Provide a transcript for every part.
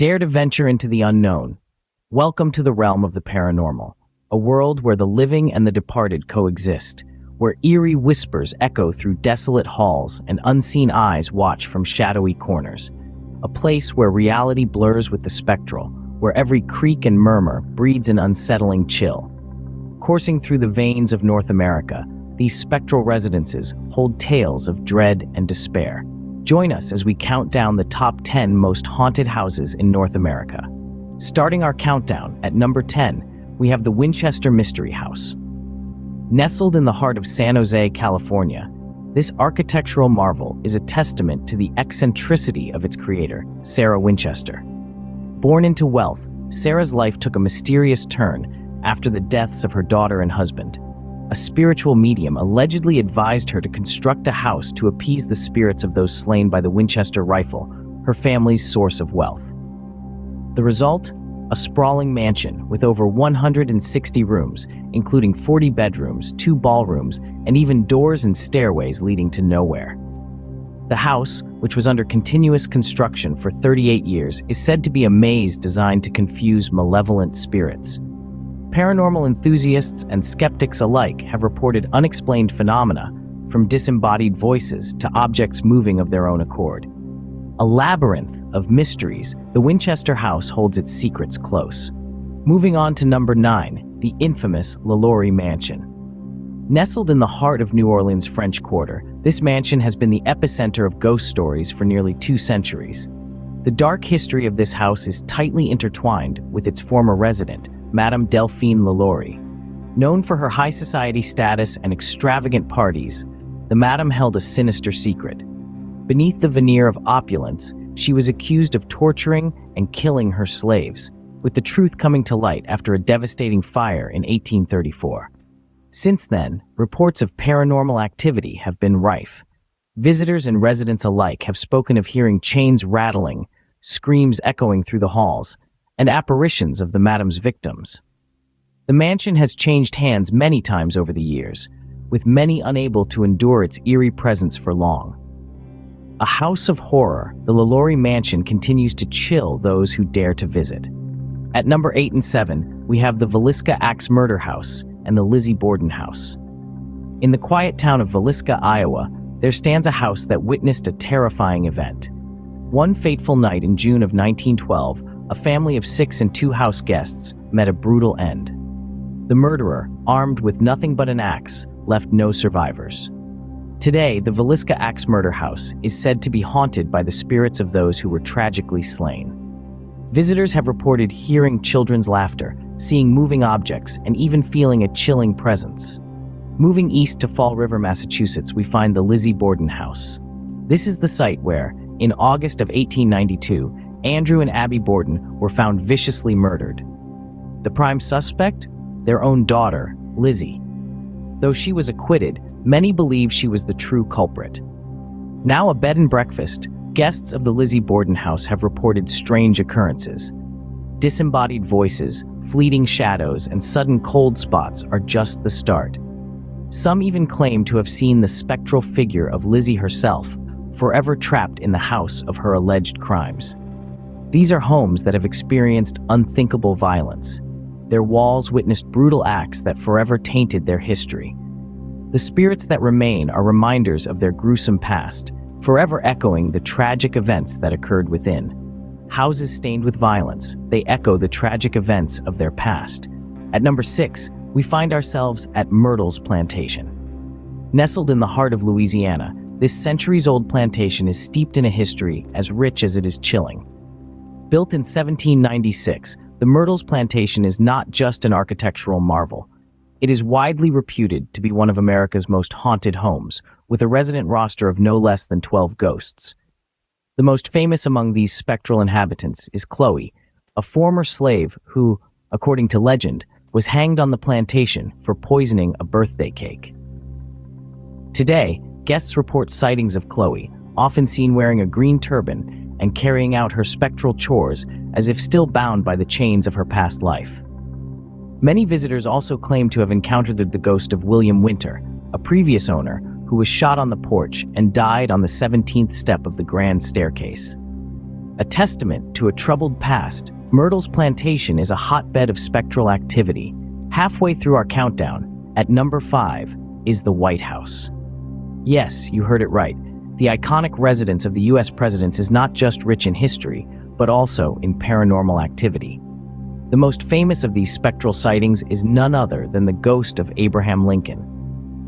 Dare to venture into the unknown. Welcome to the realm of the paranormal, a world where the living and the departed coexist, where eerie whispers echo through desolate halls and unseen eyes watch from shadowy corners. A place where reality blurs with the spectral, where every creak and murmur breeds an unsettling chill. Coursing through the veins of North America, these spectral residences hold tales of dread and despair. Join us as we count down the top 10 most haunted houses in North America. Starting our countdown at number 10, we have the Winchester Mystery House. Nestled in the heart of San Jose, California, this architectural marvel is a testament to the eccentricity of its creator, Sarah Winchester. Born into wealth, Sarah's life took a mysterious turn after the deaths of her daughter and husband. A spiritual medium allegedly advised her to construct a house to appease the spirits of those slain by the Winchester rifle, her family's source of wealth. The result? A sprawling mansion with over 160 rooms, including 40 bedrooms, 2 ballrooms, and even doors and stairways leading to nowhere. The house, which was under continuous construction for 38 years, is said to be a maze designed to confuse malevolent spirits. Paranormal enthusiasts and skeptics alike have reported unexplained phenomena, from disembodied voices to objects moving of their own accord. A labyrinth of mysteries, the Winchester House holds its secrets close. Moving on to number 9, the infamous LaLaurie Mansion. Nestled in the heart of New Orleans' French Quarter, this mansion has been the epicenter of ghost stories for nearly 2 centuries. The dark history of this house is tightly intertwined with its former resident, Madame Delphine LaLaurie. Known for her high society status and extravagant parties, the Madame held a sinister secret. Beneath the veneer of opulence, she was accused of torturing and killing her slaves, with the truth coming to light after a devastating fire in 1834. Since then, reports of paranormal activity have been rife. Visitors and residents alike have spoken of hearing chains rattling, screams echoing through the halls, and apparitions of the Madame's victims. The mansion has changed hands many times over the years, with many unable to endure its eerie presence for long. A house of horror, the LaLaurie Mansion continues to chill those who dare to visit. At number 8 and 7, we have the Villisca Axe Murder House and the Lizzie Borden House. In the quiet town of Villisca, Iowa, there stands a house that witnessed a terrifying event. One fateful night in June of 1912, a family of 6 and 2 house guests met a brutal end. The murderer, armed with nothing but an axe, left no survivors. Today, the Villisca Axe Murder House is said to be haunted by the spirits of those who were tragically slain. Visitors have reported hearing children's laughter, seeing moving objects, and even feeling a chilling presence. Moving east to Fall River, Massachusetts, we find the Lizzie Borden House. This is the site where, in August of 1892, Andrew and Abby Borden were found viciously murdered. The prime suspect? Their own daughter, Lizzie. Though she was acquitted, many believe she was the true culprit. Now a bed and breakfast, guests of the Lizzie Borden House have reported strange occurrences. Disembodied voices, fleeting shadows, and sudden cold spots are just the start. Some even claim to have seen the spectral figure of Lizzie herself, forever trapped in the house of her alleged crimes. These are homes that have experienced unthinkable violence. Their walls witnessed brutal acts that forever tainted their history. The spirits that remain are reminders of their gruesome past, forever echoing the tragic events that occurred within. Houses stained with violence, they echo the tragic events of their past. At number 6, we find ourselves at Myrtles Plantation. Nestled in the heart of Louisiana, this centuries-old plantation is steeped in a history as rich as it is chilling. Built in 1796, the Myrtles Plantation is not just an architectural marvel. It is widely reputed to be one of America's most haunted homes, with a resident roster of no less than 12 ghosts. The most famous among these spectral inhabitants is Chloe, a former slave who, according to legend, was hanged on the plantation for poisoning a birthday cake. Today, guests report sightings of Chloe, often seen wearing a green turban and carrying out her spectral chores as if still bound by the chains of her past life. Many visitors also claim to have encountered the ghost of William Winter, a previous owner who was shot on the porch and died on the 17th step of the grand staircase. A testament to a troubled past, Myrtles Plantation is a hotbed of spectral activity. Halfway through our countdown, at number 5, is the White House. Yes, you heard it right. The iconic residence of the US presidents is not just rich in history, but also in paranormal activity. The most famous of these spectral sightings is none other than the ghost of Abraham Lincoln.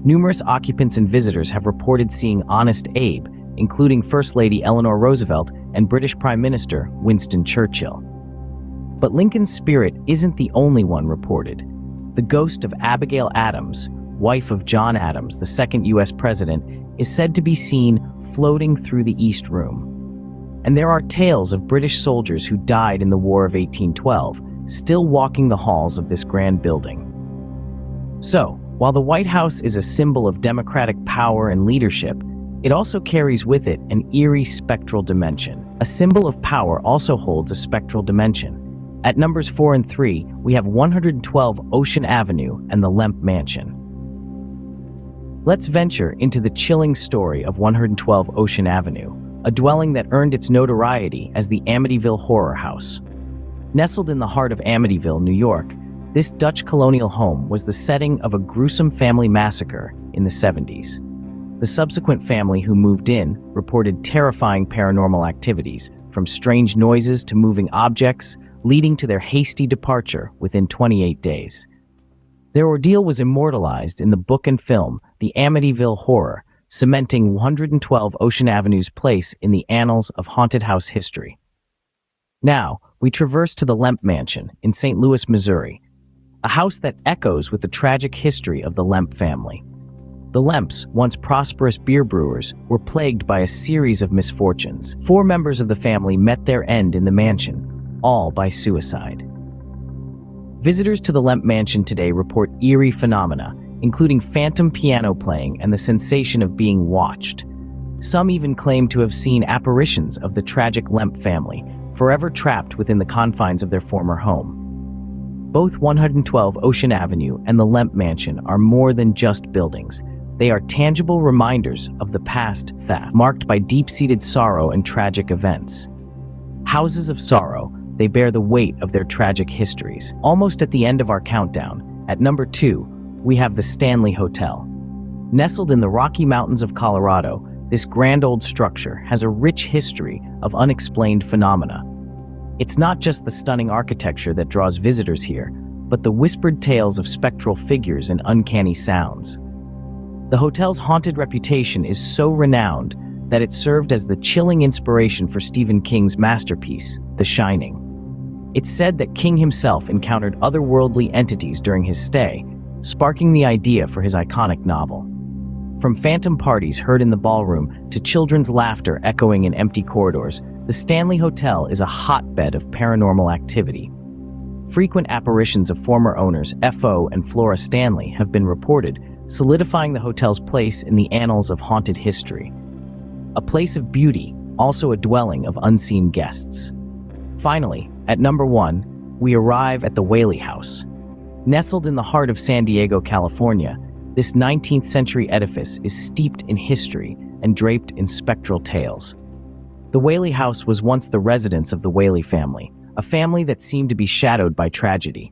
Numerous occupants and visitors have reported seeing Honest Abe, including First Lady Eleanor Roosevelt and British Prime Minister Winston Churchill. But Lincoln's spirit isn't the only one reported. The ghost of Abigail Adams, wife of John Adams, the second US president, is said to be seen floating through the East Room. And there are tales of British soldiers who died in the War of 1812, still walking the halls of this grand building. So, while the White House is a symbol of democratic power and leadership, it also carries with it an eerie spectral dimension. A symbol of power also holds a spectral dimension. At numbers 4 and 3, we have 112 Ocean Avenue and the Lemp Mansion. Let's venture into the chilling story of 112 Ocean Avenue, a dwelling that earned its notoriety as the Amityville Horror House. Nestled in the heart of Amityville, New York, this Dutch colonial home was the setting of a gruesome family massacre in the 70s. The subsequent family who moved in reported terrifying paranormal activities, from strange noises to moving objects, leading to their hasty departure within 28 days. Their ordeal was immortalized in the book and film, The Amityville Horror, cementing 112 Ocean Avenue's place in the annals of haunted house history. Now, we traverse to the Lemp Mansion in St. Louis, Missouri, a house that echoes with the tragic history of the Lemp family. The Lemps, once prosperous beer brewers, were plagued by a series of misfortunes. 4 members of the family met their end in the mansion, all by suicide. Visitors to the Lemp Mansion today report eerie phenomena, including phantom piano playing and the sensation of being watched. Some even claim to have seen apparitions of the tragic Lemp family, forever trapped within the confines of their former home. Both 112 Ocean Avenue and the Lemp Mansion are more than just buildings. They are tangible reminders of the past that marked by deep-seated sorrow and tragic events. Houses of sorrow, they bear the weight of their tragic histories. Almost at the end of our countdown, at number 2, we have the Stanley Hotel. Nestled in the Rocky Mountains of Colorado, this grand old structure has a rich history of unexplained phenomena. It's not just the stunning architecture that draws visitors here, but the whispered tales of spectral figures and uncanny sounds. The hotel's haunted reputation is so renowned that it served as the chilling inspiration for Stephen King's masterpiece, The Shining. It's said that King himself encountered otherworldly entities during his stay, sparking the idea for his iconic novel. From phantom parties heard in the ballroom to children's laughter echoing in empty corridors, the Stanley Hotel is a hotbed of paranormal activity. Frequent apparitions of former owners F.O. and Flora Stanley have been reported, solidifying the hotel's place in the annals of haunted history. A place of beauty, also a dwelling of unseen guests. Finally, at number 1, we arrive at the Whaley House. Nestled in the heart of San Diego, California, this 19th century edifice is steeped in history and draped in spectral tales. The Whaley House was once the residence of the Whaley family, a family that seemed to be shadowed by tragedy.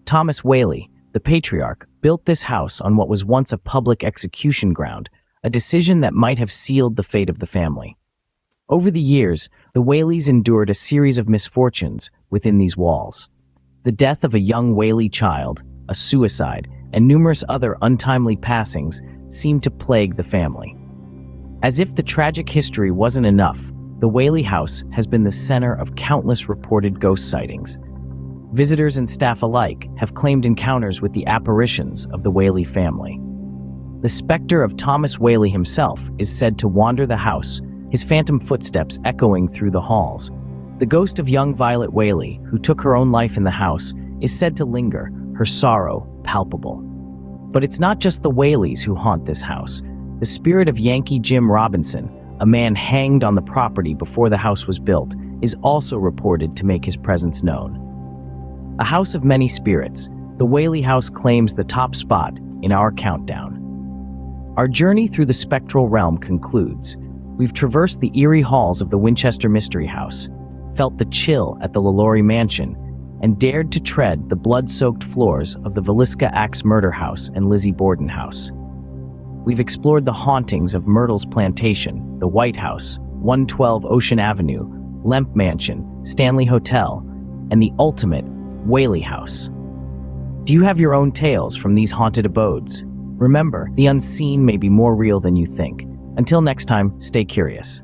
Thomas Whaley, the patriarch, built this house on what was once a public execution ground, a decision that might have sealed the fate of the family. Over the years, the Whaleys endured a series of misfortunes within these walls. The death of a young Whaley child, a suicide, and numerous other untimely passings seemed to plague the family. As if the tragic history wasn't enough, the Whaley House has been the center of countless reported ghost sightings. Visitors and staff alike have claimed encounters with the apparitions of the Whaley family. The specter of Thomas Whaley himself is said to wander the house, his phantom footsteps echoing through the halls. The ghost of young Violet Whaley, who took her own life in the house, is said to linger, her sorrow palpable. But it's not just the Whaleys who haunt this house. The spirit of Yankee Jim Robinson, a man hanged on the property before the house was built, is also reported to make his presence known. A house of many spirits, the Whaley House claims the top spot in our countdown. Our journey through the spectral realm concludes. We've traversed the eerie halls of the Winchester Mystery House, felt the chill at the LaLaurie mansion, and dared to tread the blood-soaked floors of the Villisca Axe Murder House and Lizzie Borden House. We've explored the hauntings of Myrtles Plantation, the White House, 112 Ocean Avenue, Lemp Mansion, Stanley Hotel, and the ultimate Whaley House. Do you have your own tales from these haunted abodes? Remember, the unseen may be more real than you think. Until next time, stay curious.